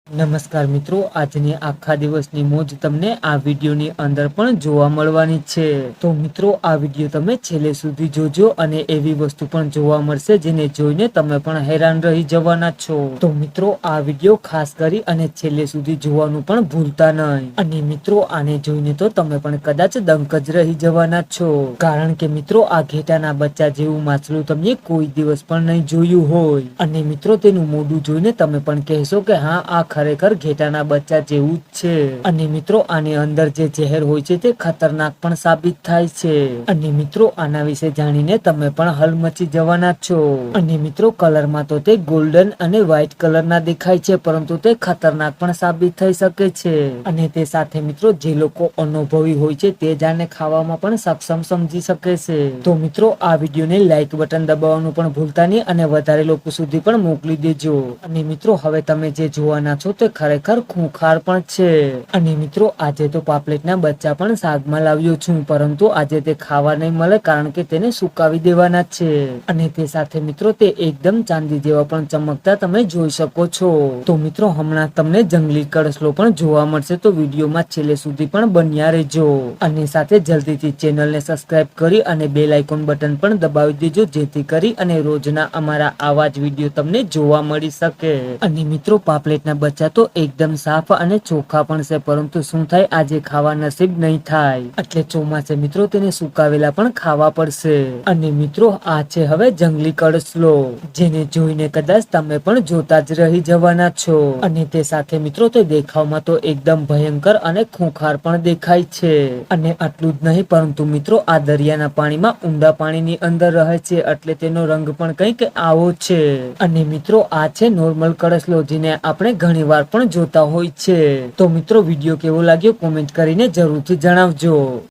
નમસ્કાર મિત્રો, આજની આખા દિવસની મોજ તમને આ વિડીયોની અંદર પણ જોવા મળવાની છે. તો મિત્રો, આ વિડીયો તમે છેલ્લે સુધી જોજો અને એવી વસ્તુ પણ જોવા મળશે જેને જોઈને તમે પણ હેરાન રહી જવાના છો. તો મિત્રો, આ વિડીયો ખાસ કરી અને છેલ્લે સુધી જોવાનું પણ ભૂલતા નહીં. અને મિત્રો, આને જોઈને તો તમે પણ કદાચ દંગ જ રહી જવાના છો, કારણ કે મિત્રો, આ ઘેટાના બચ્ચા જેવું માછલું તમે કોઈ દિવસ પણ નહીં જોયું હોય. અને મિત્રો, તેનું મોઢું જોઈને તમે પણ કહેશો કે હા, આ ખરેખર ઘેટાના બચ્ચા જેવું જ છે. અને મિત્રો, આની અંદર જે ઝેર હોય છે તે ખતરનાક પણ સાબિત થાય છે. અને મિત્રો, આના વિશે જાણીને તમે પણ હલમચી જવાના છો. અને મિત્રો, કલરમાં તો તે ગોલ્ડન અને વ્હાઈટ કલરના દેખાય છે, પરંતુ તે ખતરનાક પણ સાબિત થઈ શકે છે. અને તે સાથે મિત્રો, જે લોકો અનુભવી હોય છે તે જાને ખાવામાં પણ સક્ષમ સમજી શકે છે. તો મિત્રો, આ વિડીયોને લાઈક બટન દબાવવાનું પણ ભૂલતા નહીં અને વધારે લોકો સુધી પણ મોકલી દેજો. અને મિત્રો, હવે તમે જે જોવાના છો તે ખરેખર ખૂંખાર પણ છે. અને મિત્રો, આજે તો પાપલેટના બચ્ચા પણ શાકમાં લાવ્યો છું, પરંતુ આજે તે ખાવા નહીં મળે, કારણ કે તેને સુકાવી દેવાના છે. અને તે સાથે મિત્રો, તે એકદમ ચાંદી જેવા પણ ચમકતા તમે જોઈ શકો છો. તો મિત્રો, હમણાં તમને જંગલી કળસલો પણ જોવા મળશે, તો વિડીયોમાં છેલ્લે સુધી પણ બન્યા રહેજો. અને સાથે જલ્દીથી ચેનલને સબસ્ક્રાઇબ કરી અને બેલ આઇકોન બટન પણ દબાવી દેજો, જેથી કરી અને રોજના અમારા આવા જ વિડીયો તમને જોવા મળી શકે. અને મિત્રો, પાપલેટના બચ્ચા તો એકદમ સાફ અને ચોખ્ખા પણ છે, પરંતુ શું થાય, આજે ખાવા નસીબ નહીં થાય, એટલે ચોમાસે મિત્રો તેને સુકાવેલા પણ ખાવા પડશે. અને મિત્રો, આ છે હવે જંગલી કળસલો, જેને જોઈને કદાચ તમે પણ જોતા જ રહી જવાના છો. અને તે સાથે મિત્રો, તે દેખાવમાં તો એકદમ ભયંકર અને ખૂંખાર પણ દેખાય છે. અને આટલું જ નહીં, પરંતુ મિત્રો, આ દરિયાના પાણીમાં ઊંડા પાણીની અંદર રહે છે, એટલે તેનો રંગ પણ કંઈક આવો છે. અને મિત્રો, આ છે નોર્મલ કળસલો, જેને આપણે ઘણી વાર પણ જોતા હોય છે. તો મિત્રો, વિડીયો કેવો લાગ્યો કોમેન્ટ કરીને જરૂરથી જણાવજો.